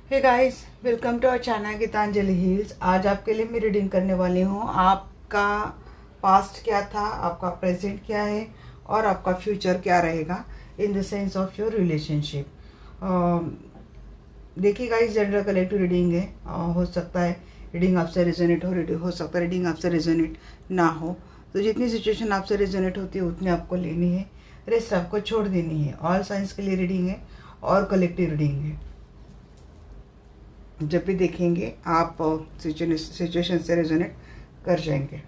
Hey guys, welcome to our channel Geetanjali heals. आज आपके लिए मैं रीडिंग करने वाली हूँ। आपका पास्ट क्या था, आपका प्रेजेंट क्या है और आपका फ्यूचर क्या रहेगा in the sense of your relationship. देखिए गाइस, जनरल कलेक्टिव रीडिंग है। हो सकता है रीडिंग आपसे रेजोनेट हो सकता है रीडिंग आपसे रेजोनेट ना हो। तो जितनी सिचुएशन आपसे रेजोनेट होती है उतनी आपको लेनी है, रेस्ट आपको छोड़ देनी है। ऑल साइंस के लिए रीडिंग है और कलेक्टिव रीडिंग है। जब भी देखेंगे आप सिचुएशन से रेजोनेट कर जाएंगे।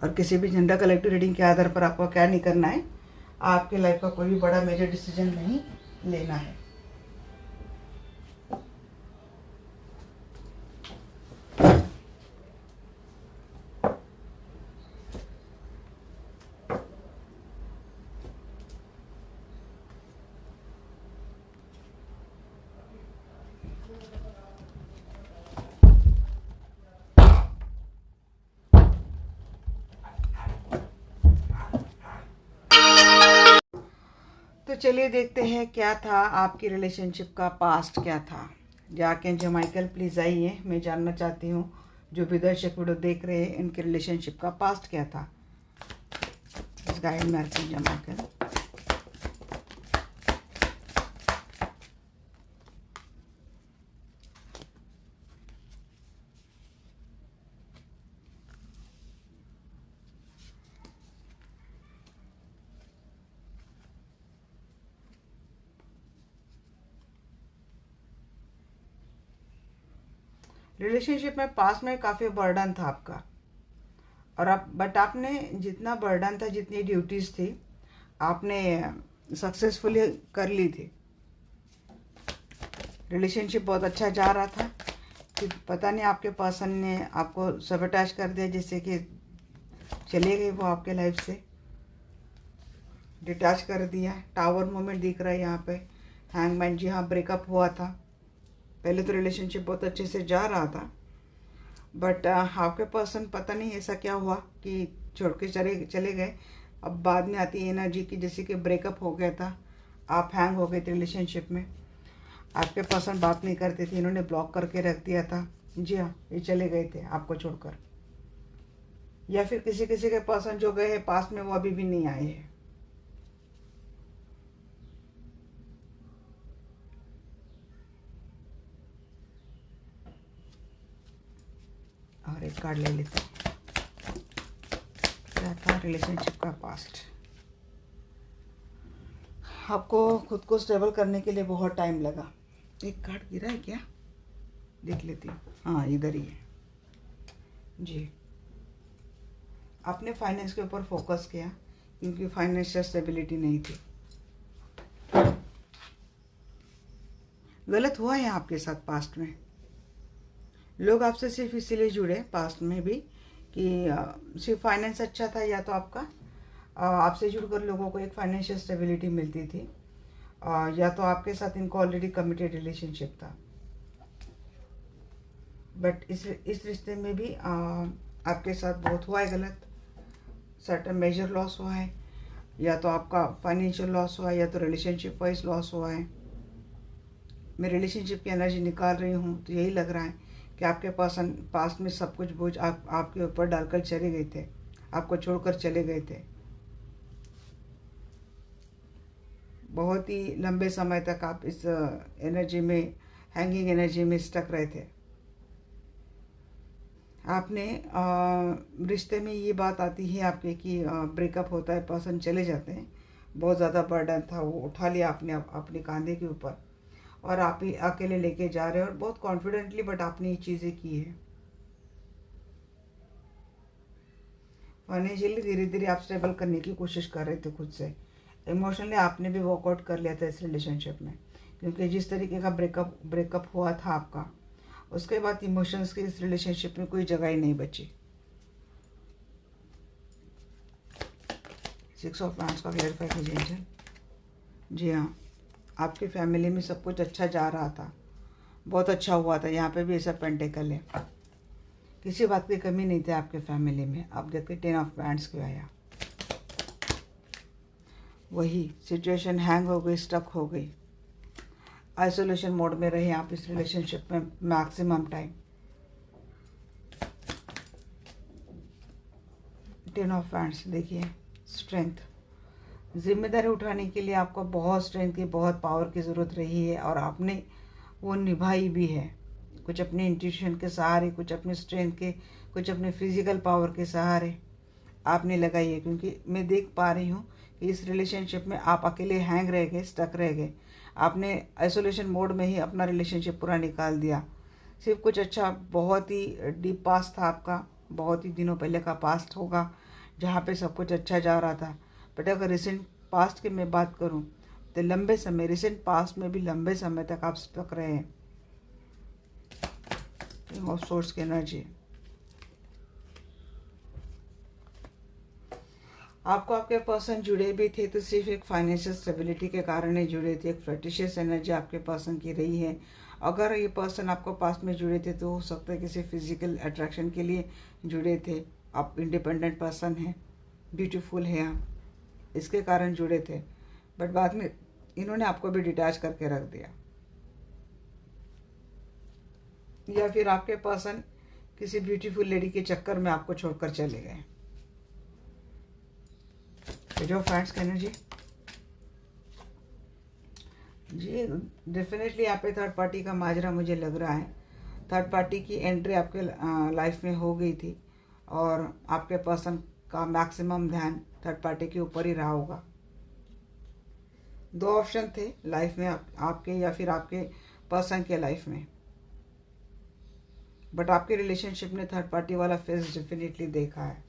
और किसी भी जनरल कलेक्टिव रीडिंग के आधार पर आपको क्या नहीं करना है, आपके लाइफ का कोई भी बड़ा मेजर डिसीजन नहीं लेना है। तो चलिए देखते हैं क्या था आपकी रिलेशनशिप का पास्ट क्या था। जाके जो माइकल प्लीज आइए, मैं जानना चाहती हूँ जो भी दर्शक वीडियो देख रहे हैं इनके रिलेशनशिप का पास्ट क्या था। इस गाइड में आर्किंजल माइकल। रिलेशनशिप में पास्ट में काफ़ी बर्डन था आपका, और आप बट आपने जितना बर्डन था, जितनी ड्यूटीज़ थी, आपने सक्सेसफुली कर ली थी। रिलेशनशिप बहुत अच्छा जा रहा था कि पता नहीं आपके पर्सन ने आपको सबटाज कर दिया, जैसे कि चले गए वो आपके लाइफ से, डिटैच कर दिया। टावर मोमेंट दिख रहा है यहाँ पे। हैंगमैन, जी हाँ, ब्रेकअप हुआ था। पहले तो रिलेशनशिप बहुत अच्छे से जा रहा था, बट आपके पर्सन पता नहीं ऐसा क्या हुआ कि छोड़ के चले गए। अब बाद में आती है एनर्जी की जैसे कि ब्रेकअप हो गया था, आप हैंग हो गए थे रिलेशनशिप में। आपके पर्सन बात नहीं करते थे, इन्होंने ब्लॉक करके रख दिया था। जी हाँ, ये चले गए थे आपको छोड़कर। या फिर किसी किसी के पर्सन जो गए हैं पास में वो अभी भी नहीं आए हैं। और एक कार्ड ले लेते हैं, क्या था रिलेशनशिप का पास्ट। आपको खुद को स्टेबल करने के लिए बहुत टाइम लगा। एक कार्ड गिरा है क्या, देख लेती हूँ। हाँ, इधर ही है जी। आपने फाइनेंस के ऊपर फोकस किया क्योंकि फाइनेंशियल स्टेबिलिटी नहीं थी। गलत हुआ है आपके साथ पास्ट में। लोग आपसे सिर्फ इसीलिए जुड़े पास्ट में भी कि सिर्फ फाइनेंस अच्छा था, या तो आपका आपसे जुड़कर लोगों को एक फाइनेंशियल स्टेबिलिटी मिलती थी, या तो आपके साथ इनको ऑलरेडी कमिटेड रिलेशनशिप था। बट इस रिश्ते में भी आपके साथ बहुत हुआ है गलत। सर्टन मेजर लॉस हुआ है, या तो आपका फाइनेंशियल लॉस हुआ है, या तो रिलेशनशिप वाइज लॉस हुआ है। मैं रिलेशनशिप की एनर्जी निकाल रही हूँ तो यही लग रहा है कि आपके पर्सन पास्ट में सब कुछ बोझ आपके ऊपर डालकर चले गए थे, आपको छोड़कर चले गए थे। बहुत ही लंबे समय तक आप इस एनर्जी में, हैंगिंग एनर्जी में स्टक रहे थे। आपने रिश्ते में ये बात आती है आपके कि ब्रेकअप होता है, पर्सन चले जाते हैं। बहुत ज़्यादा बर्डन था, वो उठा लिया आपने अपने कंधे के ऊपर, और आप ही अकेले लेके जा रहे हो, और बहुत कॉन्फिडेंटली, बट आपने ये चीज़ें की है। फाइनेंशियली धीरे धीरे आप स्टेबल करने की कोशिश कर रहे थे खुद से। इमोशनली आपने भी वर्कआउट कर लिया था इस रिलेशनशिप में, क्योंकि जिस तरीके का ब्रेकअप हुआ था आपका, उसके बाद इमोशंस की इस रिलेशनशिप में कोई जगह ही नहीं बची। 6 ऑफ वांड्स का क्लैरिफाई कीजिए एंजल। जी हाँ, आपकी फैमिली में सब कुछ अच्छा जा रहा था, बहुत अच्छा हुआ था। यहाँ पे भी ऐसा पेंटिकल है, किसी बात की कमी नहीं थी आपके फैमिली में। अब देखते 10 ऑफ वांड्स क्यों आया। वही सिचुएशन हैंग हो गई, स्टक हो गई। आइसोलेशन मोड में रहे आप इस रिलेशनशिप में मैक्सिमम टाइम। 10 ऑफ वैंड्स देखिए, स्ट्रेंथ। जिम्मेदारी उठाने के लिए आपको बहुत स्ट्रेंथ की, बहुत पावर की ज़रूरत रही है और आपने वो निभाई भी है। कुछ अपने इंट्यूशन के सहारे, कुछ अपने स्ट्रेंथ के, कुछ अपने फिजिकल पावर के सहारे आपने लगाई है। क्योंकि मैं देख पा रही हूँ कि इस रिलेशनशिप में आप अकेले हैंग रह गए, स्टक रह गए। आपने आइसोलेशन मोड में ही अपना रिलेशनशिप पूरा निकाल दिया। सिर्फ कुछ अच्छा, बहुत ही डीप पास्ट था आपका, बहुत ही दिनों पहले का पास्ट होगा जहाँ पे सब कुछ अच्छा जा रहा था। बट अगर रिसेंट पास्ट की मैं बात करूँ तो लंबे समय, रिसेंट पास्ट में भी लंबे समय तक आप स्टक रहे हैं। किंग ऑफ सोर्स की एनर्जी। आपको आपके पर्सन जुड़े भी थे तो सिर्फ एक फाइनेंशियल स्टेबिलिटी के कारण ही जुड़े थे। एक फ्लर्टिशियस एनर्जी आपके पर्सन की रही है। अगर ये पर्सन आपको पास्ट में जुड़े थे तो हो सकता है किसी फिजिकल अट्रैक्शन के लिए जुड़े थे। आप इंडिपेंडेंट पर्सन हैं, ब्यूटीफुल हैं आप, इसके कारण जुड़े थे। बट बाद में इन्होंने आपको भी डिटैच करके रख दिया, या फिर आपके पर्सन किसी ब्यूटीफुल लेडी के चक्कर में आपको छोड़कर चले गए। जो फ्रेंड्स की एनर्जी जी, डेफिनेटली यहाँ पे थर्ड पार्टी का माजरा मुझे लग रहा है। थर्ड पार्टी की एंट्री आपके लाइफ में हो गई थी और आपके पर्सन का मैक्सिमम ध्यान थर्ड पार्टी के ऊपर ही रहा होगा। दो ऑप्शन थे लाइफ में आपके या फिर आपके पर्सन के लाइफ में, बट आपके रिलेशनशिप ने थर्ड पार्टी वाला फेस डेफिनेटली देखा है।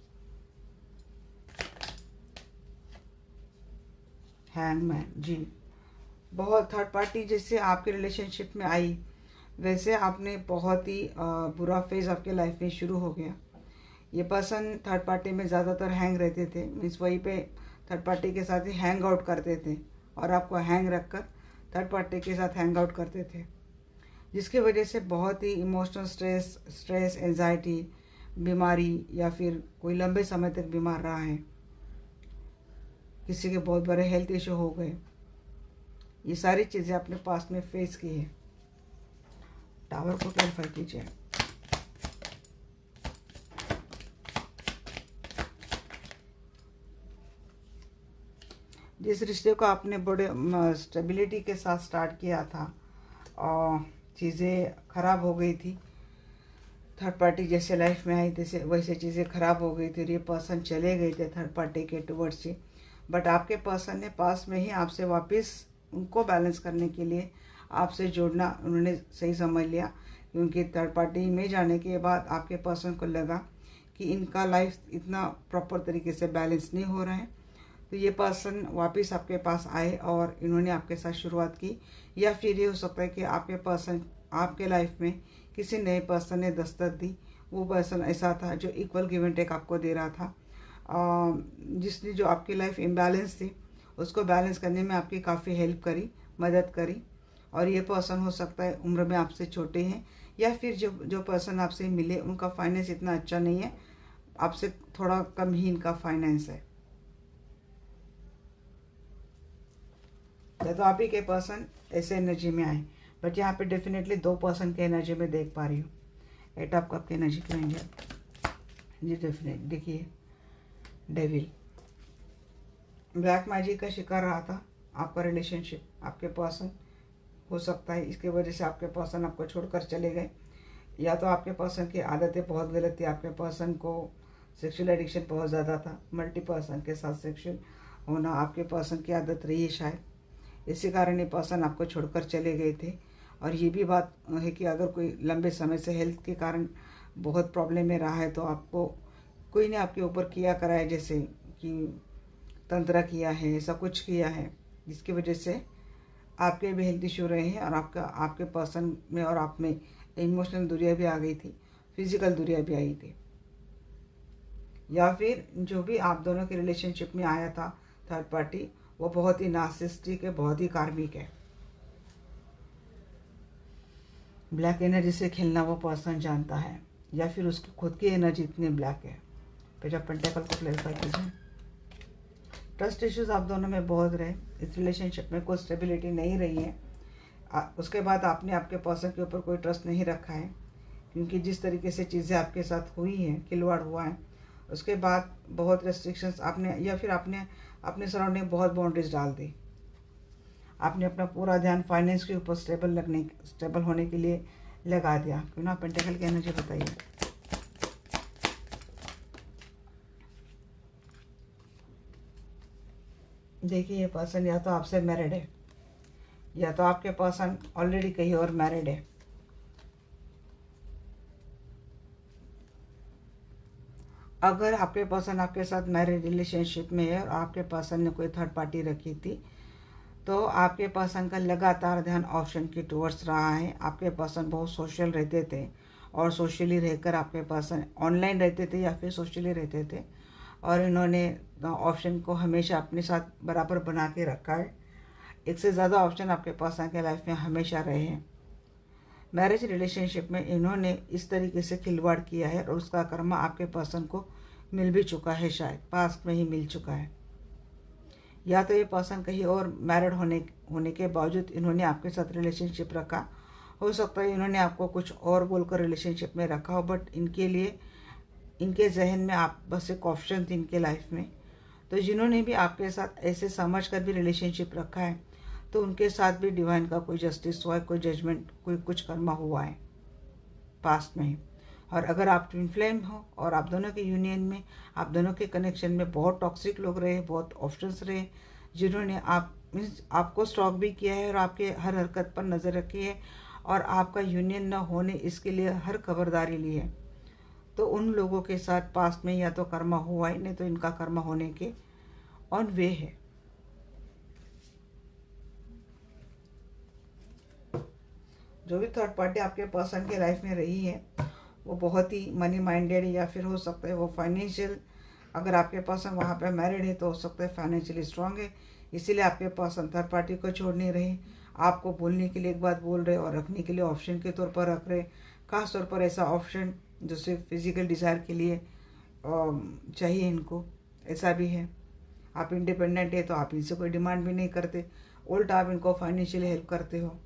हैंगमैन जी, बहुत थर्ड पार्टी जैसे आपके रिलेशनशिप में आई वैसे आपने बहुत ही बुरा फेज आपके लाइफ में शुरू हो गया। ये पर्सन थर्ड पार्टी में ज़्यादातर हैंग रहते थे, मीन्स वहीं पे थर्ड पार्टी के साथ ही हैंग आउट करते थे और आपको हैंग रखकर थर्ड पार्टी के साथ हैंग आउट करते थे, जिसकी वजह से बहुत ही इमोशनल स्ट्रेस, एंजाइटी, बीमारी या फिर कोई लंबे समय तक बीमार रहा है, किसी के बहुत बड़े हेल्थ इशू हो गए। ये सारी चीज़ें अपने पास में फेस की है। टावर को क्लैरिफाई कीजिए। जिस रिश्ते को आपने बड़े स्टेबिलिटी के साथ स्टार्ट किया था और चीज़ें खराब हो गई थी, थर्ड पार्टी जैसे लाइफ में आई तैसे वैसे चीज़ें खराब हो गई थी और ये पर्सन चले गए थे थर्ड पार्टी के टुवर्ड्स ही। बट आपके पर्सन ने पास में ही आपसे वापस उनको बैलेंस करने के लिए आपसे जोड़ना उन्होंने सही समझ लिया, क्योंकि थर्ड पार्टी में जाने के बाद आपके पर्सन को लगा कि इनका लाइफ इतना प्रॉपर तरीके से बैलेंस नहीं हो रहा है। तो ये पर्सन वापस आपके पास आए और इन्होंने आपके साथ शुरुआत की, या फिर ये हो सकता है कि आपके पर्सन आपके लाइफ में किसी नए पर्सन ने दस्तक दी। वो पर्सन ऐसा था जो इक्वल गिव एंड टेक आपको दे रहा था, जिसने जो आपकी लाइफ इम्बैलेंस थी उसको बैलेंस करने में आपकी काफ़ी हेल्प करी, मदद करी। और ये पर्सन हो सकता है उम्र में आपसे छोटे हैं, या फिर जो पर्सन आपसे मिले उनका फाइनेंस इतना अच्छा नहीं है, आपसे थोड़ा कम ही इनका फाइनेंस है। या तो आप ही के पर्सन ऐसे एनर्जी में आए, बट यहाँ पे डेफिनेटली दो पर्सन के एनर्जी में देख पा रही हूँ। 8 ऑफ कप की एनर्जी क्यों एंजल जी, डेफिनेट देखिए डेविल, ब्लैक मैजिक का शिकार रहा था आपका रिलेशनशिप। आपके पर्सन हो सकता है इसके वजह से आपके पर्सन आपको छोड़कर चले गए, या तो आपके पर्सन की आदतें बहुत गलत थी। आपके पर्सन को सेक्सुअल एडिक्शन बहुत ज़्यादा था, मल्टी पर्सन के साथ सेक्सुअल होना आपके पर्सन की आदत रही है शायद, इसी कारण ये पर्सन आपको छोड़कर चले गए थे। और ये भी बात है कि अगर कोई लंबे समय से हेल्थ के कारण बहुत प्रॉब्लम में रहा है तो आपको कोई ने आपके ऊपर किया कराया, जैसे कि तंत्र किया है, ऐसा कुछ किया है जिसकी वजह से आपके भी हेल्थ इशू रहे हैं और आपके पर्सन में और आप में इमोशनल दूरियां भी आ गई थी, फिजिकल दूरियां भी आई थी। या फिर जो भी आप दोनों के रिलेशनशिप में आया था थर्ड पार्टी, वो बहुत ही नार्सिसिस्टिक है, बहुत ही कार्मिक है। ब्लैक एनर्जी से खेलना वो पर्सन जानता है, या फिर उसकी खुद की एनर्जी इतनी ब्लैक है। पेज ऑफ पेंटेकल को क्लैरिफाई कीजिए। ट्रस्ट इश्यूज आप दोनों में बहुत रहे, इस रिलेशनशिप में कोई स्टेबिलिटी नहीं रही है। उसके बाद आपने आपके पर्सन के ऊपर कोई ट्रस्ट नहीं रखा है, क्योंकि जिस तरीके से चीज़ें आपके साथ हुई हैं, खिलवाड़ हुआ है, उसके बाद बहुत रेस्ट्रिक्शंस आपने, या फिर आपने अपने सराउंडिंग बहुत बाउंड्रीज डाल दी। आपने अपना पूरा ध्यान फाइनेंस के ऊपर स्टेबल होने के लिए लगा दिया। क्यों ना पेंटिकल की एनर्जी बताइए। देखिए, ये पर्सन या तो आपसे मैरिड है, या तो आपके पर्सन ऑलरेडी कहीं और मैरिड है। अगर आपके पर्सन आपके साथ मैरिज रिलेशनशिप में है और आपके पर्सन ने कोई थर्ड पार्टी रखी थी, तो आपके पर्सन का लगातार ध्यान ऑप्शन की टूवर्ड्स रहा है। आपके पर्सन बहुत सोशल रहते थे, और सोशली रहकर आपके पर्सन ऑनलाइन रहते थे या फिर सोशली रहते थे, और इन्होंने ऑप्शन को हमेशा अपने साथ बराबर बना के रखा है। एक से ज़्यादा ऑप्शन आपके पर्सन के लाइफ में हमेशा रहे हैं। मैरिज रिलेशनशिप में इन्होंने इस तरीके से खिलवाड़ किया है, और उसका कर्मा आपके पर्सन को मिल भी चुका है, शायद पास्ट में ही मिल चुका है। या तो ये पर्सन कहीं और मैरिड होने के बावजूद इन्होंने आपके साथ रिलेशनशिप रखा। हो सकता है इन्होंने आपको कुछ और बोलकर रिलेशनशिप में रखा हो, बट इनके लिए, इनके जहन में आप बस एक ऑप्शन थी इनके लाइफ में। तो जिन्होंने भी आपके साथ ऐसे समझ कर भी रिलेशनशिप रखा है, तो उनके साथ भी डिवाइन का कोई जस्टिस हुआ है, कोई जजमेंट, कोई कुछ कर्मा हुआ है पास्ट में ही। और अगर आप ट्विन फ्लेम हो और आप दोनों के यूनियन में, आप दोनों के कनेक्शन में बहुत टॉक्सिक लोग रहे, बहुत ऑप्शंस रहे, जिन्होंने आपको स्टॉक भी किया है और आपके हर हरकत पर नज़र रखी है, और आपका यूनियन न होने इसके लिए हर खबरदारी ली है, तो उन लोगों के साथ पास्ट में या तो कर्मा हुआ है, नहीं तो इनका कर्मा होने के ऑन वे है। जो भी थर्ड पार्टी आपके पर्सन के लाइफ में रही है, वो बहुत ही मनी माइंडेड, या फिर हो सकता है वो फाइनेंशियल, अगर आपके पर्सन वहाँ पे मैरिड है तो हो सकता है फाइनेंशियली स्ट्रांग है, इसीलिए आपके पर्सन थर्ड पार्टी को छोड़ नहीं रहे। आपको बोलने के लिए एक बात बोल रहे और रखने के लिए ऑप्शन के तौर पर रख रहे। खास तौर पर ऐसा ऑप्शन जो सिर्फ फिजिकल डिज़ायर के लिए चाहिए इनको, ऐसा भी है। आप इंडिपेंडेंट है तो आप इनसे कोई डिमांड भी नहीं करते, उल्टा आप इनको फाइनेंशियली हेल्प करते हो।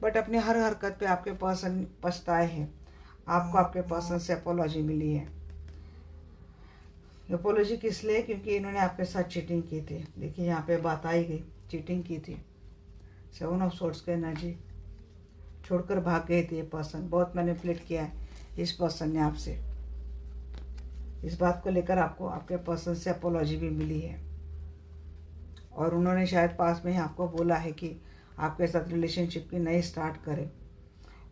बट अपनी हर हरकत पे आपके पर्सन पछताए हैं। आपको आपके पर्सन से अपोलॉजी मिली है। अपोलॉजी किस लिए? क्योंकि इन्होंने आपके साथ चीटिंग की थी। देखिए यहाँ पे बात आई गई, चीटिंग की थी। 7 ऑफ सोर्ड्स की एनर्जी, छोड़कर भाग गए थे ये पर्सन। बहुत मैनिपुलेट किया है इस पर्सन ने आपसे। इस बात को लेकर आपको आपके पर्सन से अपोलॉजी भी मिली है, और उन्होंने शायद पास में ही आपको बोला है कि आपके साथ रिलेशनशिप की नई स्टार्ट करें।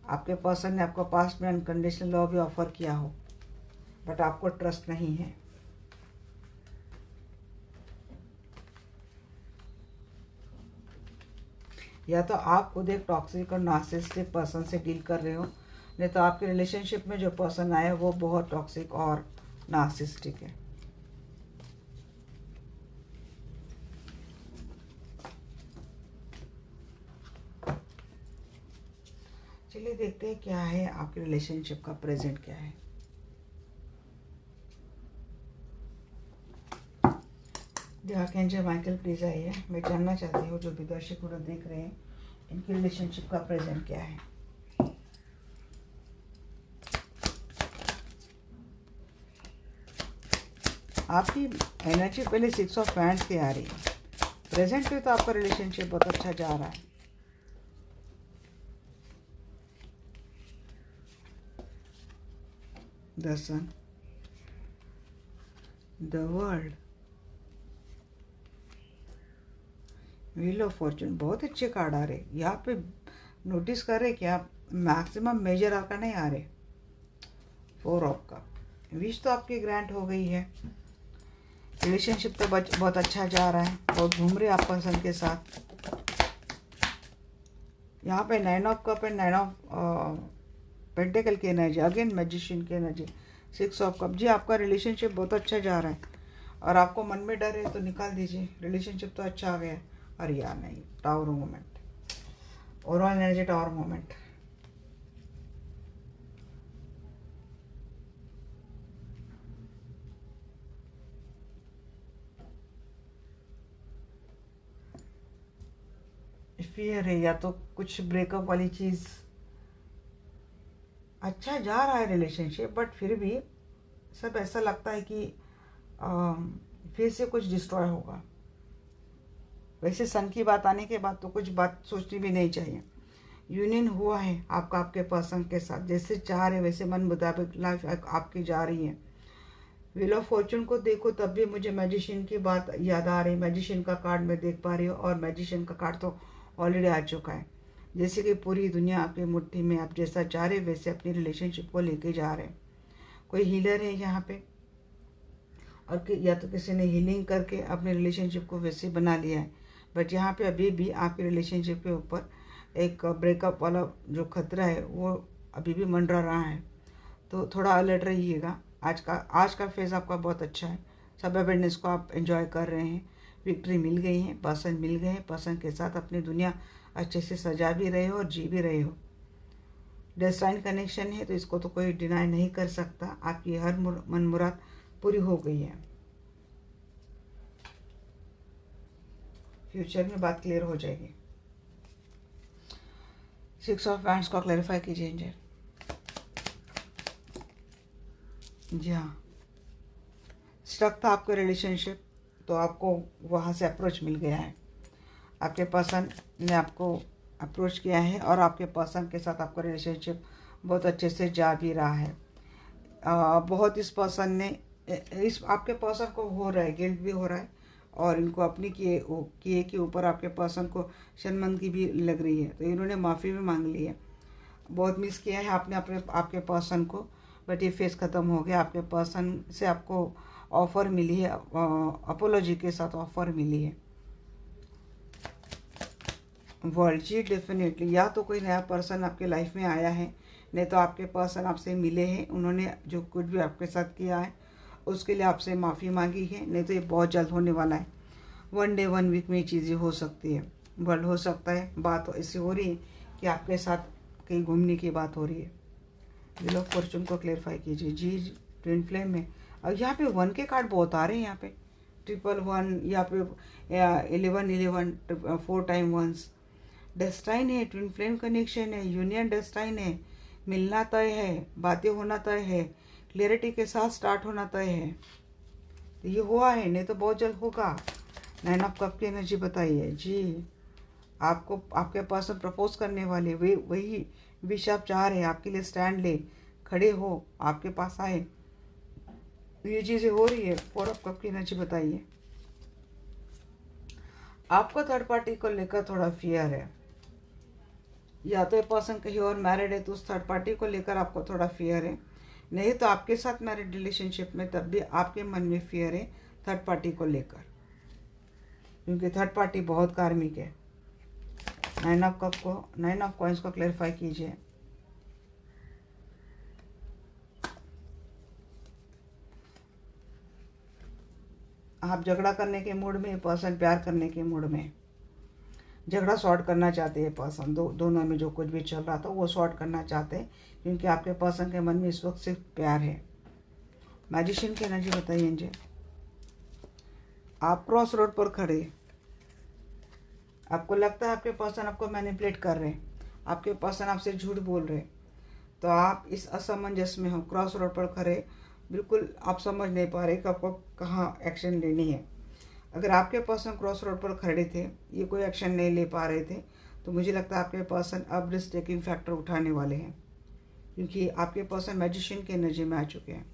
आपके पर्सन ने आपको पास्ट में अनकंडीशनल लव भी ऑफर किया हो, बट आपको ट्रस्ट नहीं है। या तो आप खुद एक टॉक्सिक और नार्सिसिस्टिक पर्सन से डील कर रहे हो, नहीं तो आपके रिलेशनशिप में जो पर्सन आया वो बहुत टॉक्सिक और नार्सिसिस्टिक है। चलिए देखते हैं क्या है आपके रिलेशनशिप का प्रेजेंट क्या है। आर्कएंजल माइकल प्लीज आइए। मैं जानना चाहती हूँ जो भी दर्शक लोग देख रहे हैं, इनके रिलेशनशिप का प्रेजेंट क्या है। आपकी एनर्जी पहले 6 ऑफ वैंड्स की आ रही है। प्रेजेंट पे तो आपका रिलेशनशिप बहुत अच्छा जा रहा है। The sun, the world, wheel of fortune, बहुत अच्छे कार्ड आ रहे। यहाँ पे नोटिस कर रहे कि आप मैक्सिमम मेजर आर्का नहीं आ रहे। 4 ऑफ कप, विश तो आपकी ग्रांट हो गई है। रिलेशनशिप तो बहुत अच्छा जा रहा है, बहुत घूम रहे आप पर्सन के साथ। यहाँ पे 9 of cup and 9 of pentacle की एनर्जी, अगेन मैजिशियन की एनर्जी, 6 ऑफ कप। जी आपका रिलेशनशिप बहुत अच्छा जा रहा है, और आपको मन में डर है तो निकाल दीजिए। रिलेशनशिप तो अच्छा आ गया है। और या नहीं, tower moment, overall energy tower moment. Fear है, या तो कुछ ब्रेकअप वाली चीज़। अच्छा जा रहा है रिलेशनशिप, बट फिर भी सब ऐसा लगता है कि फिर से कुछ डिस्ट्रॉय होगा। वैसे सन की बात आने के बाद तो कुछ बात सोचनी भी नहीं चाहिए। यूनियन हुआ है आपका आपके पर्सन के साथ, जैसे चाह रहे वैसे मन मुताबिक लाइफ आपकी जा रही है। व्हील ऑफ फॉर्चून को देखो तब भी मुझे मैजिशियन की बात याद आ रही है। मैजिशियन का कार्ड मैं देख पा रही हूँ, और मैजिशियन का कार्ड तो ऑलरेडी आ चुका है। जैसे कि पूरी दुनिया आपकी मुट्ठी में, आप जैसा चाह रहे वैसे अपनी रिलेशनशिप को लेके जा रहे हैं। कोई हीलर है यहाँ पे, और या तो किसी ने हीलिंग करके अपने रिलेशनशिप को वैसे बना लिया है। बट यहाँ पे अभी भी आपके रिलेशनशिप के ऊपर एक ब्रेकअप वाला जो खतरा है वो अभी भी मंडरा रहा है। तो थोड़ा अलर्ट रहिएगा। आज का फेज़ आपका बहुत अच्छा है। सब अवेयरनेस को आप एंजॉय कर रहे हैं। विक्ट्री मिल गई है, पर्सन मिल गए हैं। पर्सन के साथ अपनी दुनिया अच्छे से सजा भी रहे हो और जी भी रहे हो। डेस्टाइन कनेक्शन है, तो इसको तो कोई डिनाई नहीं कर सकता। आपकी हर मन मुराद पूरी हो गई है। फ्यूचर में बात क्लियर हो जाएगी। 6 ऑफ वैंड्स को क्लैरिफाई कीजिए एंजल। जी हाँ, स्टक था आपका रिलेशनशिप, तो आपको वहाँ से अप्रोच मिल गया है। आपके पर्सन ने आपको अप्रोच किया है, और आपके पर्सन के साथ आपका रिलेशनशिप बहुत अच्छे से जा भी रहा है। बहुत इस पर्सन ने इस आपके पर्सन को हो रहा है, गिल्ट भी हो रहा है, और इनको अपनी किए के ऊपर आपके पर्सन को शर्मिंदगी भी लग रही है। तो इन्होंने माफ़ी भी मांग ली है। बहुत मिस किया है आपने आपके पर्सन को, बट ये फेस ख़त्म हो गया। आपके पर्सन से आपको ऑफ़र मिली है, अपोलॉजी के साथ ऑफ़र मिली है। वर्ल्ड जी डेफिनेटली, या तो कोई नया पर्सन आपके लाइफ में आया है, नहीं तो आपके पर्सन आपसे मिले हैं। उन्होंने जो कुछ भी आपके साथ किया है उसके लिए आपसे माफ़ी मांगी है, नहीं तो ये बहुत जल्द होने वाला है। 1 डे 1 वीक में ये चीज़ें हो सकती है। वर्ल्ड हो सकता है, बात ऐसी हो रही है कि आपके साथ कहीं घूमने की बात हो रही है। व्हील ऑफ फॉर्चून को क्लेरिफाई कीजिए जी। ट्विन फ्लेम में, और यहाँ पे 1 के कार्ड बहुत आ रहे हैं। यहाँ पे 111, यहाँ पे 11 4 टाइम 1। डेस्टाइन है, ट्विन फ्लेम कनेक्शन है, यूनियन डेस्टाइन है। मिलना तय है, बातें होना तय है, क्लियरिटी के साथ स्टार्ट होना तय है। तो ये हुआ है, नहीं तो बहुत जल्द होगा। 9 ऑफ कप की एनर्जी बताइए जी। आपको आपके पास प्रपोज करने वाले वही विश आप चाह रहे हैं, आपके लिए स्टैंड ले खड़े हो, आपके पास आए, ये चीज़ें हो रही है। 4 ऑफ कप की एनर्जी बताइए। आपको थर्ड पार्टी को लेकर थोड़ा फियर है, या तो ये पर्सन कहीं और मैरिड है तो उस थर्ड पार्टी को लेकर आपको थोड़ा फियर है। नहीं तो आपके साथ मैरिड रिलेशनशिप में तब भी आपके मन में फियर है थर्ड पार्टी को लेकर, क्योंकि थर्ड पार्टी बहुत कार्मिक है। 9 ऑफ कॉइंस को क्लैरिफाई कीजिए। आप झगड़ा करने के मूड में, पर्सन प्यार करने के मूड में। झगड़ा सॉर्ट करना चाहते हैं पर्सन, दोनों में जो कुछ भी चल रहा था वो सॉर्ट करना चाहते हैं, क्योंकि आपके पर्सन के मन में इस वक्त सिर्फ प्यार है। मैजिशियन की एनर्जी बताइए मुझे। आप क्रॉस रोड पर खड़े, आपको लगता है आपके पर्सन आपको मैनिपुलेट कर रहे हैं, आपके पर्सन आपसे झूठ बोल रहे हैं, तो आप इस असमंजस में हो। क्रॉस रोड पर खड़े, बिल्कुल आप समझ नहीं पा रहे कि आपको कहाँ एक्शन लेनी है। अगर आपके पर्सन क्रॉस रोड पर खड़े थे, ये कोई एक्शन नहीं ले पा रहे थे, तो मुझे लगता है आपके पर्सन अब रिस्क टेकिंग फैक्टर उठाने वाले हैं, क्योंकि आपके पर्सन मैजिशियन की एनर्जी में आ चुके हैं।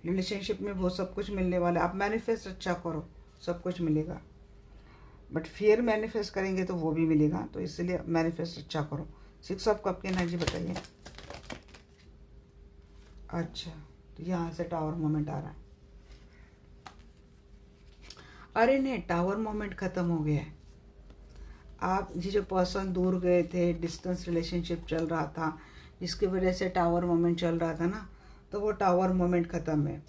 रिलेशनशिप में वो सब कुछ मिलने वाला है। आप मैनिफेस्ट अच्छा करो, सब कुछ मिलेगा, बट फियर मैनिफेस्ट करेंगे तो वो भी मिलेगा, तो इसलिए मैनिफेस्ट अच्छा करो। 6 ऑफ कप की एनर्जी बताइए। अच्छा, तो यहाँ से टावर मोमेंट आ रहा है। अरे नहीं, टावर मोमेंट ख़त्म हो गया है। आप जो पर्सन दूर गए थे, डिस्टेंस रिलेशनशिप चल रहा था, जिसकी वजह से टावर मोमेंट चल रहा था ना, तो वो टावर मोमेंट ख़त्म है।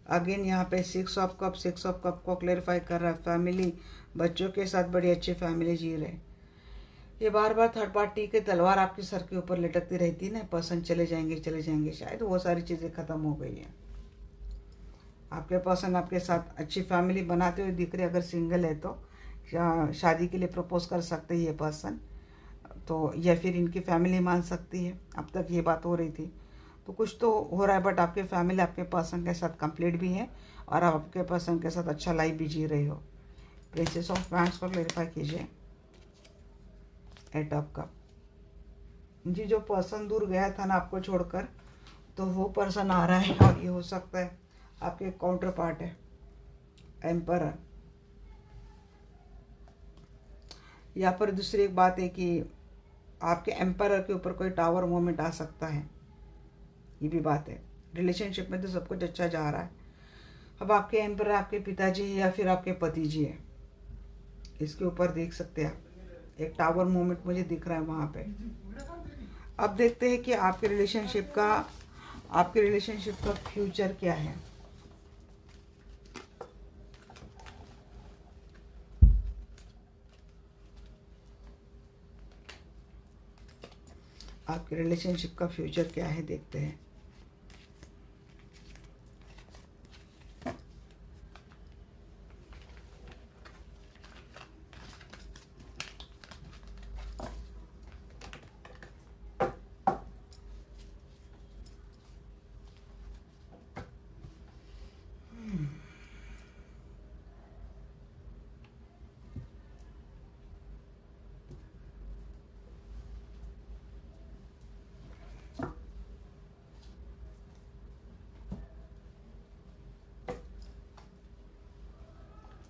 अगेन यहाँ पे 6 ऑफ कप को क्लैरिफाई कर रहा है। फैमिली, बच्चों के साथ बड़ी अच्छी फैमिली जी रहे। ये बार बार थर्ड पार्टी की तलवार आपके सर के ऊपर लटकती रहती ना, पर्सन चले जाएंगे, शायद वो सारी चीज़ें ख़त्म हो गई हैं। आपके पर्सन आपके साथ अच्छी फैमिली बनाते हुए दिख रहे। अगर सिंगल है तो शादी के लिए प्रपोज कर सकते हैं ये पर्सन, तो या फिर इनकी फैमिली मान सकती है, अब तक ये बात हो रही थी। तो कुछ तो हो रहा है, बट आपके फैमिली आपके पर्सन के साथ कंप्लीट भी है और आप आपके पर्सन के साथ अच्छा लाइफ भी जी रहे हो। प्रिंसेस ऑफ वैंड्स को क्लेरिफाई कीजिए। 8 ऑफ कप जी, जो पर्सन दूर गया था ना आपको छोड़कर, तो वो पर्सन आ रहा है और ये हो सकता है आपके काउंटर पार्ट है, एम्परर। यहाँ पर दूसरी एक बात है कि आपके एम्परर के ऊपर कोई टावर मोमेंट आ सकता है, ये भी बात है। रिलेशनशिप में तो सब कुछ अच्छा जा रहा है। अब आपके एम्परर आपके पिताजी है या फिर आपके पति जी है, इसके ऊपर देख सकते हैं आप, एक टावर मोमेंट मुझे दिख रहा है वहाँ पे। अब देखते हैं कि आपके रिलेशनशिप का फ्यूचर क्या है। आपके रिलेशनशिप का फ्यूचर क्या है देखते हैं।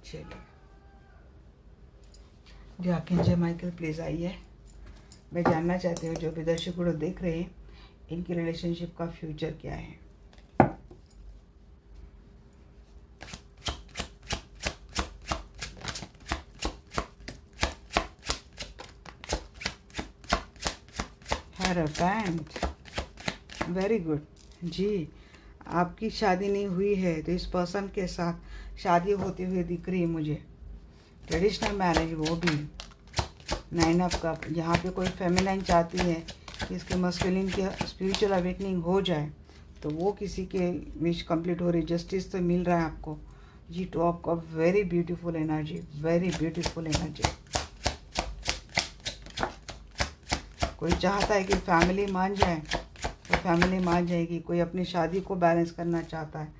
चलिए जी, आर्कएंजल माइकल प्लीज़ आइए। मैं जानना चाहती हूँ जो भी दर्शक लोग देख रहे हैं, इनकी रिलेशनशिप का फ्यूचर क्या है। हेरोफेंट, वेरी गुड जी। आपकी शादी नहीं हुई है तो इस पर्सन के साथ शादी होती हुई दिख रही है मुझे, ट्रेडिशनल मैरिज, वो भी 9 ऑफ कप। यहाँ पे कोई फेमिनाइन चाहती है कि इसके मस्कुलिन की स्पिरिचुअल अवेकनिंग हो जाए, तो वो किसी के विश कंप्लीट हो रही, जस्टिस तो मिल रहा है आपको जी। 2 of cup, very beautiful energy, very beautiful energy. कोई चाहता है कि फैमिली मान जाए तो फैमिली मान जाएगी, कोई अपनी शादी को बैलेंस करना चाहता है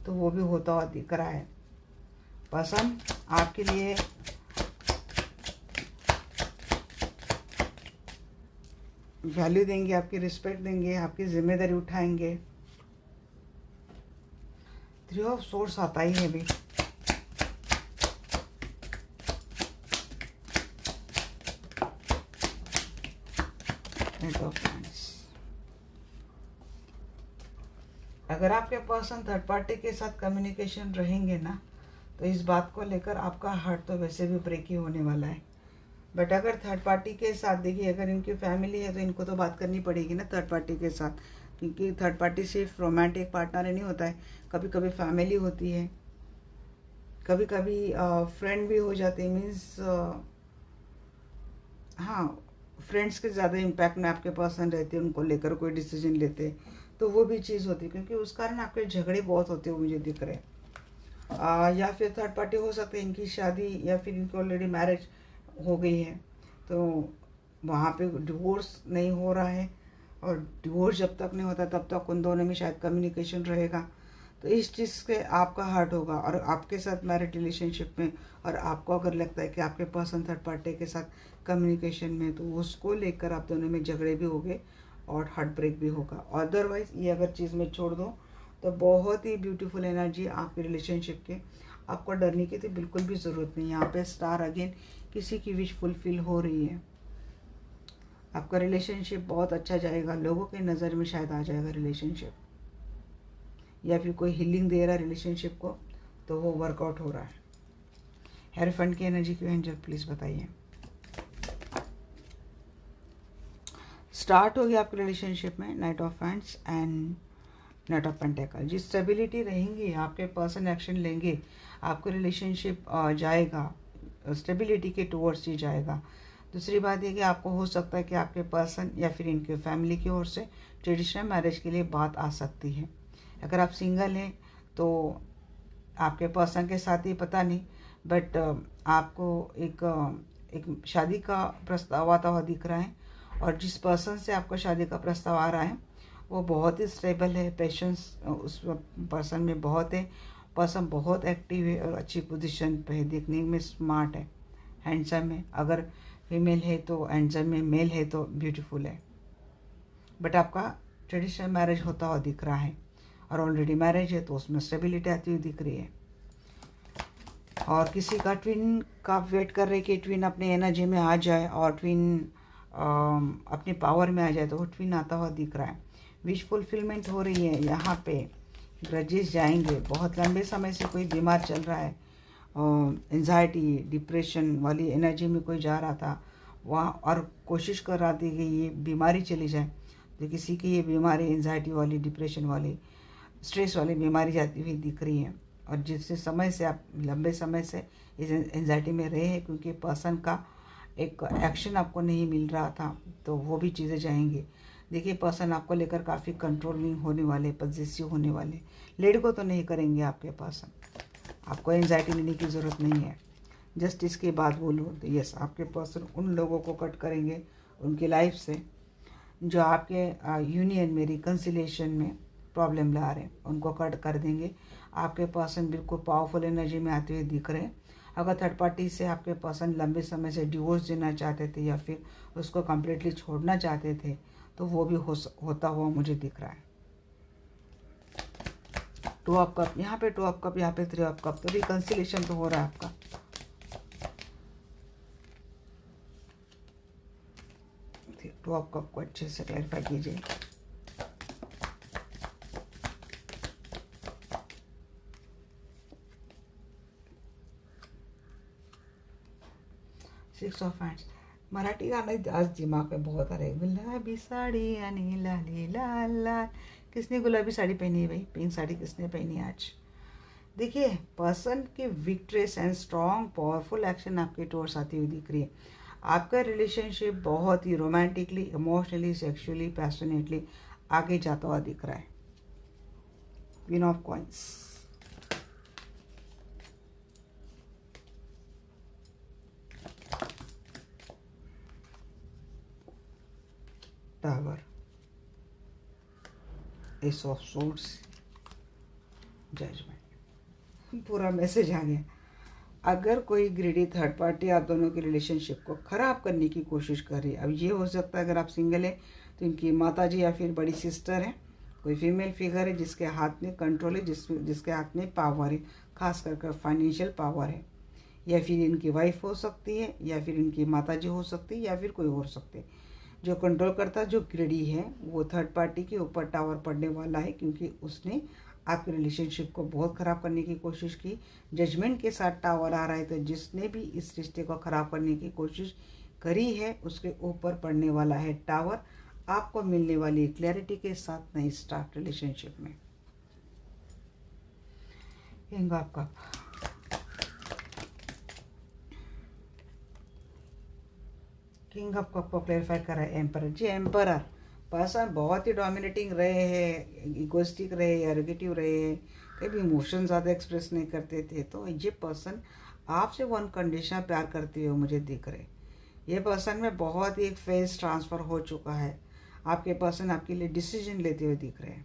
तो वो भी होता हुआ दिख रहा है। पसंद आपके लिए वैल्यू देंगे, आपकी रिस्पेक्ट देंगे, आपकी जिम्मेदारी उठाएंगे। 3 ऑफ सोर्स आता ही है भी। अगर आपके पर्सन थर्ड पार्टी के साथ कम्युनिकेशन रहेंगे ना, तो इस बात को लेकर आपका हार्ट तो वैसे भी ब्रेक ही होने वाला है। बट अगर थर्ड पार्टी के साथ देखिए, अगर इनकी फैमिली है तो इनको तो बात करनी पड़ेगी ना थर्ड पार्टी के साथ, क्योंकि थर्ड पार्टी सिर्फ रोमांटिक पार्टनर नहीं होता है, कभी कभी फैमिली होती है, कभी कभी फ्रेंड भी हो जाते हैं। मीन्स हाँ, फ्रेंड्स के ज़्यादा इम्पैक्ट में आपके पर्सन रहते हैं, उनको लेकर कोई डिसीजन लेते हैं, तो वो भी चीज़ होती है, क्योंकि उस कारण आपके झगड़े बहुत होते हैं मुझे दिख रहे हैं। या फिर थर्ड पार्टी हो सकते हैं इनकी शादी या फिर इनकी ऑलरेडी मैरिज हो गई है, तो वहाँ पे डिवोर्स नहीं हो रहा है, और डिवोर्स जब तक नहीं होता तब तक उन दोनों में शायद कम्युनिकेशन रहेगा। तो इस चीज़ से आपका हर्ट होगा, और आपके साथ मैरिड रिलेशनशिप में, और आपको अगर लगता है कि आपके पर्सन थर्ड पार्टी के साथ कम्युनिकेशन में, तो उसको लेकर आप दोनों में झगड़े भी होंगे और हार्ट ब्रेक भी होगा। अदरवाइज ये अगर चीज़ में छोड़ दो तो बहुत ही ब्यूटीफुल एनर्जी आपके रिलेशनशिप के, आपको डरने की तो बिल्कुल भी ज़रूरत नहीं। यहाँ पे स्टार अगेन, किसी की विश फुलफिल हो रही है, आपका रिलेशनशिप बहुत अच्छा जाएगा, लोगों के नज़र में शायद आ जाएगा रिलेशनशिप, या फिर कोई हीलिंग दे रहा है रिलेशनशिप को तो वो वर्कआउट हो रहा है। हेरोफेंट की एनर्जी क्यों एंजल प्लीज़ बताइए। स्टार्ट हो गया आपके रिलेशनशिप में knight of hands and knight of pentacle जी। स्टेबिलिटी रहेंगी, आपके पर्सन एक्शन लेंगे, आपको रिलेशनशिप जाएगा, स्टेबिलिटी के टूवर्ड्स ही जाएगा। दूसरी बात ये कि आपको हो सकता है कि आपके पर्सन या फिर इनके फैमिली की ओर से ट्रेडिशनल मैरिज के लिए बात आ सकती है। अगर आप सिंगल हैं तो आपके पर्सन के साथ ही पता नहीं, बट आपको एक एक शादी का प्रस्ताव आता हुआ दिख रहा है, और जिस पर्सन से आपका शादी का प्रस्ताव आ रहा है वो बहुत ही स्टेबल है, पेशेंस उस पर्सन में बहुत है, पर्सन बहुत एक्टिव है और अच्छी पोजीशन पे है, देखने में स्मार्ट है, हैंडसम है, अगर फीमेल है तो हैंडसम है, मेल है तो ब्यूटीफुल है। बट आपका ट्रेडिशनल मैरिज होता हुआ दिख रहा है, और ऑलरेडी मैरिज है तो उसमें स्टेबिलिटी आती हुई दिख रही है। और किसी का ट्विन का वेट कर रहे कि ट्विन अपनी एनर्जी में आ जाए और ट्विन अपनी पावर में आ जाए, तो वो ट्विन आता हुआ दिख रहा है। विश फुलफिलमेंट हो रही है यहाँ पे, ग्रजेस जाएंगे। बहुत लंबे समय से कोई बीमार चल रहा है, एंजाइटी डिप्रेशन वाली एनर्जी में कोई जा रहा था वहाँ, और कोशिश कर रहा थी कि ये बीमारी चली जाए, तो किसी की ये बीमारी एंजाइटी वाली, डिप्रेशन वाली, स्ट्रेस वाली बीमारी जाती हुई दिख रही है। और जिससे समय से आप लंबे समय से इस एंजाइटी में रहे हैं, क्योंकि पर्सन का एक एक्शन आपको नहीं मिल रहा था, तो वो भी चीज़ें जाएंगी। देखिए पर्सन आपको लेकर काफ़ी कंट्रोलिंग होने वाले, पॉजेसिव होने वाले, लड़को तो नहीं करेंगे आपके पर्सन, आपको एंजाइटी लेने की ज़रूरत नहीं है। जस्ट इसके बाद बोलूँ तो यस, आपके पर्सन उन लोगों को कट करेंगे उनकी लाइफ से जो आपके यूनियन में, रिकन्सिलेशन में प्रॉब्लम ला रहे हैं, उनको कट कर देंगे। आपके पर्सन बिल्कुल पावरफुल एनर्जी में आते हुए दिख रहे हैं। अगर थर्ड पार्टी से आपके पर्सन लंबे समय से डिवोर्स देना चाहते थे या फिर उसको कम्प्लीटली छोड़ना चाहते थे, तो वो भी होता हुआ मुझे दिख रहा है। 2 ऑफ कप यहाँ पे, 2 ऑफ कप यहाँ पे, 3 ऑफ कप, तो रिकन्सिलेशन तो हो रहा है आपका। तो आप कप को अच्छे से क्लैरिफाई कीजिए। सिक्स ऑफ हैंड्स, मराठी गाना आज दिमाग में बहुत आ रहे हैं। गुलाबी साड़ी यानी लाली लाल लाल, किसने गुलाबी साड़ी पहनी है भाई? पिंक साड़ी किसने पहनी है आज? देखिए पर्सन की victress and strong powerful action आपके टूवर्ड्स आती हुई दिख रही है। आपका रिलेशनशिप बहुत ही रोमांटिकली, इमोशनली, सेक्सुअली, पैशनेटली आगे जाता हुआ दिख रहा है। Queen of coins, tower, ace of swords, judgement. पूरा मैसेज आ गया। अगर कोई ग्रीडी थर्ड पार्टी आप दोनों के रिलेशनशिप को ख़राब करने की कोशिश कर रही है, अब ये हो सकता है अगर आप सिंगल है तो इनकी माताजी या फिर बड़ी सिस्टर है, कोई फीमेल फिगर है जिसके हाथ में कंट्रोल है, जिसके हाथ में पावर है, खास कर फाइनेंशियल पावर है, या फिर इनकी वाइफ हो सकती है, या फिर इनकी माताजी हो सकती है, या फिर कोई और सकते हैं। जो कंट्रोल करता, जो ग्रीडी है, वो थर्ड पार्टी के ऊपर टावर पड़ने वाला है, क्योंकि उसने आपके रिलेशनशिप को बहुत ख़राब करने की कोशिश की। जजमेंट के साथ टावर आ रहा है, तो जिसने भी इस रिश्ते को ख़राब करने की कोशिश करी है उसके ऊपर पड़ने वाला है टावर। आपको मिलने वाली क्लैरिटी के साथ नई स्टार्ट रिलेशनशिप में। King of cup, king of cup को क्लैरिफाई कर रहा है एम्परर। जी एम्परर पर्सन बहुत ही डोमिनेटिंग रहे हैं, इगोइस्टिक रहे, एरोगेटिव रहे, कभी इमोशन ज़्यादा एक्सप्रेस नहीं करते थे, तो ये पर्सन आपसे वन कंडीशन प्यार करते हुए मुझे दिख रहे। ये पर्सन में बहुत ही एक फेज ट्रांसफ़र हो चुका है। आपके पर्सन आपके लिए डिसीजन लेते हुए दिख रहे हैं,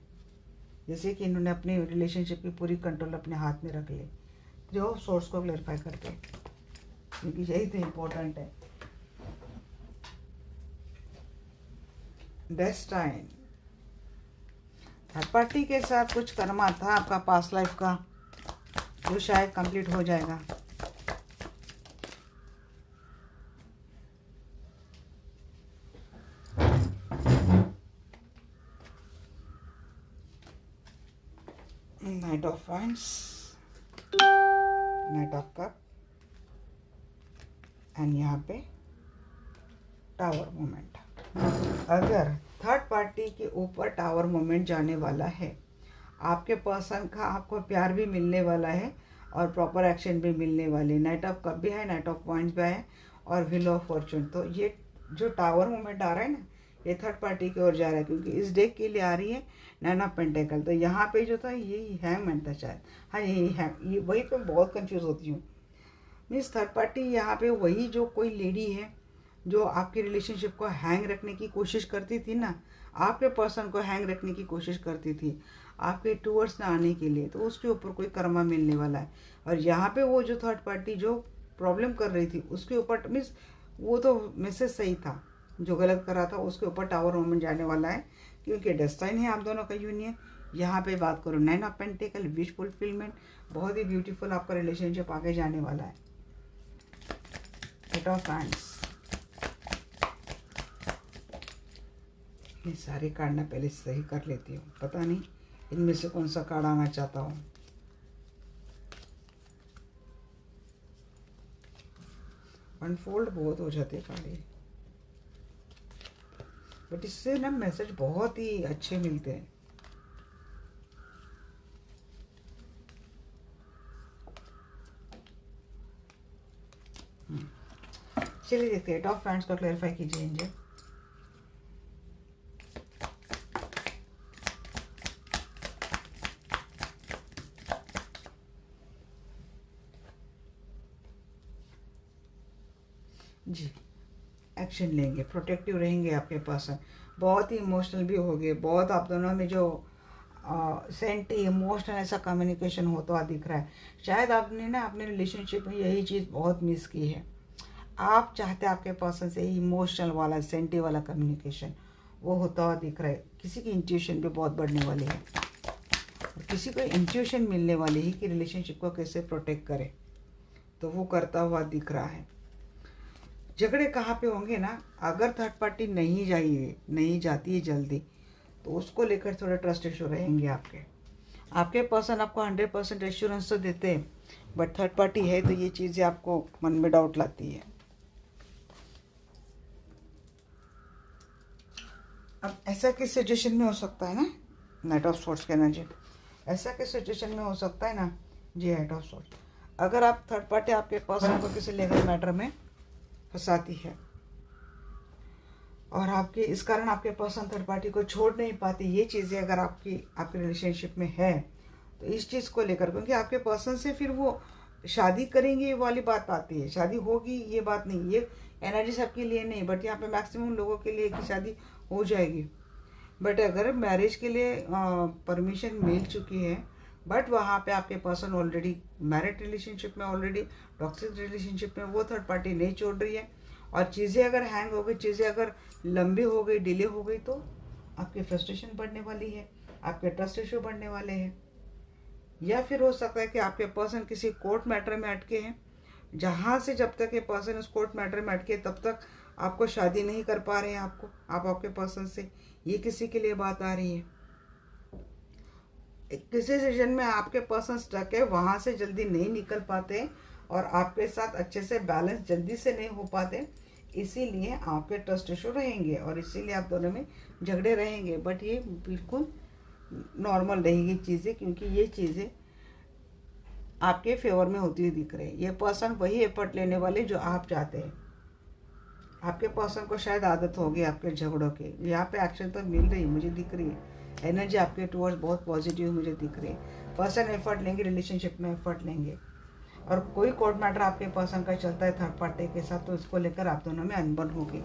जैसे कि इन्होंने अपने रिलेशनशिप की पूरी कंट्रोल अपने हाथ में रख ली। जो सोर्स को क्लैरिफाई करते हैं, क्योंकि यही तो इम्पोर्टेंट है। डेस्टाइन, थर्ड पार्टी के साथ कुछ कर्मा था आपका पास्ट लाइफ का, जो शायद कंप्लीट हो जाएगा। Night of wands, night of cup, and यहाँ पे टावर मोमेंट। अगर थर्ड पार्टी के ऊपर टावर मोमेंट जाने वाला है, आपके पर्सन का आपको प्यार भी मिलने वाला है और प्रॉपर एक्शन भी मिलने वाले। नाइट ऑफ कप भी है, नाइट ऑफ पॉइंट्स भी है और व्हील ऑफ फॉर्चून। तो ये जो टावर मोमेंट आ रहा है ना, ये थर्ड पार्टी की ओर जा रहा है, क्योंकि इस डेक के लिए आ रही है नाइन ऑफ पेंटेकल। तो यहाँ पे जो था यही हैंगमैन था शायद, हाँ यही है, ये वही पे बहुत कंफ्यूज होती हूँ। मीन्स थर्ड पार्टी यहाँ पे वही जो कोई लेडी है जो आपकी रिलेशनशिप को हैंग रखने की कोशिश करती थी ना, आपके पर्सन को हैंग रखने की कोशिश करती थी आपके टूवर्ड्स ना आने के लिए, तो उसके ऊपर कोई कर्मा मिलने वाला है। और यहाँ पे वो जो थर्ड पार्टी जो प्रॉब्लम कर रही थी उसके ऊपर, मीन्स वो तो मैसेज सही था, जो गलत कर रहा था उसके ऊपर टावर मोमेंट जाने वाला है, क्योंकि डेस्टाइन है आप दोनों का यूनियन। यहाँ पे बात करो 9 ऑफ पेंटिकल, विश फुलफिलमेंट, बहुत ही ब्यूटीफुल आपका रिलेशनशिप आगे जाने वाला है। 8 ऑफ हैंड्स, ये सारे कार्ड ना पहले सही कर लेती हूँ, पता नहीं इनमें से कौन सा कार्ड आना चाहता हूँ। अनफोल्ड बहुत हो जाते कार्ड ये, बट इससे ना मैसेज बहुत ही अच्छे मिलते हैं। चलिए देखते हैं 8 ऑफ हैंड्स का क्लैरिफाई कीजिए एंजल। जी, एक्शन लेंगे, प्रोटेक्टिव रहेंगे आपके पर्सन, बहुत ही इमोशनल भी हो गए, बहुत आप दोनों में जो सेंटी इमोशनल ऐसा कम्युनिकेशन होता दिख रहा है। शायद आपने ना अपने रिलेशनशिप में यही चीज़ बहुत मिस की है। आप चाहते हैं आपके पर्सन से इमोशनल वाला सेंटी वाला कम्युनिकेशन वो होता हुआ दिख रहा है। किसी की इंट्यूशन भी बहुत बढ़ने वाली है, और किसी को इंट्यूशन मिलने वाली है कि रिलेशनशिप को कैसे प्रोटेक्ट करे, तो वो करता हुआ दिख रहा है। झगड़े कहाँ पे होंगे ना, अगर थर्ड पार्टी नहीं जाती है जल्दी, तो उसको लेकर थोड़े ट्रस्ट इशू रहेंगे आपके पर्सन आपको 100% एश्योरेंस तो देते हैं, बट थर्ड पार्टी है तो ये चीज़ें आपको मन में डाउट लाती है। अब ऐसा किस सिचुएशन में हो सकता है ना, नाइट ऑफ सोर्ट्स कहना जी, ऐसा किस सिचुएशन में हो सकता है ना जी, नाइट ऑफ सोर्ट्स, अगर आप थर्ड पार्टी आपके पर्सन को किसी लीगल मैटर में फंसाती है और आपके इस कारण आपके पर्सन थर्ड पार्टी को छोड़ नहीं पाती, ये चीज़ें अगर आपके रिलेशनशिप में है, तो इस चीज़ को लेकर, क्योंकि आपके पर्सन से फिर वो शादी करेंगे ये वाली बात आती है, शादी होगी ये बात नहीं, ये एनर्जी सबके लिए नहीं, बट यहाँ पे मैक्सिमम लोगों के लिए कि शादी हो जाएगी। बट अगर मैरिज के लिए परमिशन मिल चुकी है, बट वहाँ पे आपके पर्सन ऑलरेडी मैरिड रिलेशनशिप में, ऑलरेडी टॉक्सिक रिलेशनशिप में, वो थर्ड पार्टी नहीं छोड़ रही है, और चीज़ें अगर हैंग हो गई, चीज़ें अगर लंबी हो गई, डिले हो गई, तो आपकी फ्रस्ट्रेशन बढ़ने वाली है, आपके ट्रस्ट इशू बढ़ने वाले हैं। या फिर हो सकता है कि आपके पर्सन किसी कोर्ट मैटर में अटके हैं, जहाँ से जब तक ये पर्सन उस कोर्ट मैटर में अटके तब तक आपको शादी नहीं कर पा रहे हैं, आपके पर्सन से, ये किसी के लिए बात आ रही है। किसी सीजन में आपके पर्सन स्टक है, वहाँ से जल्दी नहीं निकल पाते और आपके साथ अच्छे से बैलेंस जल्दी से नहीं हो पाते, इसीलिए आपके ट्रस्ट इशू रहेंगे और इसीलिए आप दोनों में झगड़े रहेंगे। बट ये बिल्कुल नॉर्मल रहेगी चीज़ें, क्योंकि ये चीज़ें आपके फेवर में होती हुई दिख रही है। ये पर्सन वही एफर्ट लेने वाले जो आप चाहते हैं। आपके पर्सन को शायद आदत होगी आपके झगड़ों की, यहाँ पे एक्शन तो मिल रही मुझे दिख रही है, एनर्जी आपके टूवर्ड्स बहुत पॉजिटिव मुझे दिख रही है। पर्सन एफर्ट लेंगे, रिलेशनशिप में एफर्ट लेंगे, और कोई कोर्ट मैटर आपके पर्सन का चलता है थर्ड पार्टी के साथ, तो इसको लेकर आप दोनों में अनबन होगी।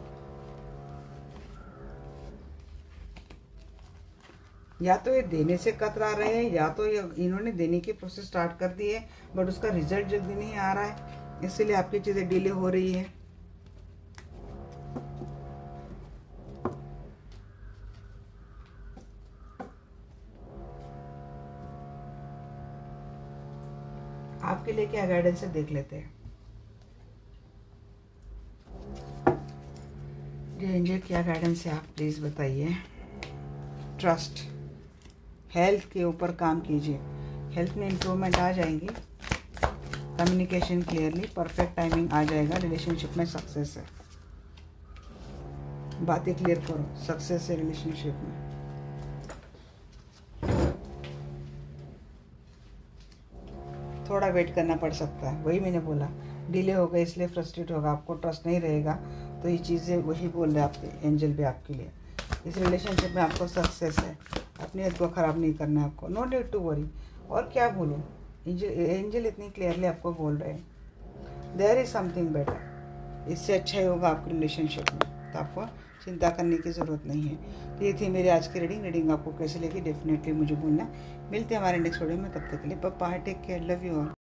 या तो ये देने से कतरा रहे हैं, या तो ये इन्होंने देने की प्रोसेस स्टार्ट कर दी है, बट उसका रिजल्ट जल्दी नहीं आ रहा है, इसीलिए आपकी चीज़ें डिले हो रही है। आपके लिए क्या गाइडेंस है देख लेते हैं। एंजल क्या गाइडेंस है आप प्लीज बताइए। ट्रस्ट, हेल्थ के ऊपर काम कीजिए, हेल्थ में इम्प्रूवमेंट आ जाएंगी, कम्युनिकेशन क्लियरली, परफेक्ट टाइमिंग आ जाएगा, रिलेशनशिप में सक्सेस है, बातें क्लियर करो, सक्सेस है रिलेशनशिप में। थोड़ा वेट करना पड़ सकता है, वही मैंने बोला, डिले होगा इसलिए फ्रस्ट्रेट होगा, आपको ट्रस्ट नहीं रहेगा, तो ये चीज़ें वही बोल रहे हैं आपके एंजल भी आपके लिए। इस रिलेशनशिप में आपको सक्सेस है, अपनी हेल्थ को ख़राब नहीं करना है आपको, नो नीड टू वरी। और क्या बोलूँ, एंजल इतनी क्लियरली आपको बोल रहे हैं। देयर इज़ समथिंग बेटर, इससे अच्छा ही होगा आपके रिलेशनशिप में, तो आपको चिंता करने की ज़रूरत नहीं है। तो ये थी मेरी आज की रीडिंग आपको कैसी लगी डेफिनेटली मुझे बोलना। मिलते हैं हमारे नेक्स्ट वीडियो में, तब तक के लिए bye, take care, love you all.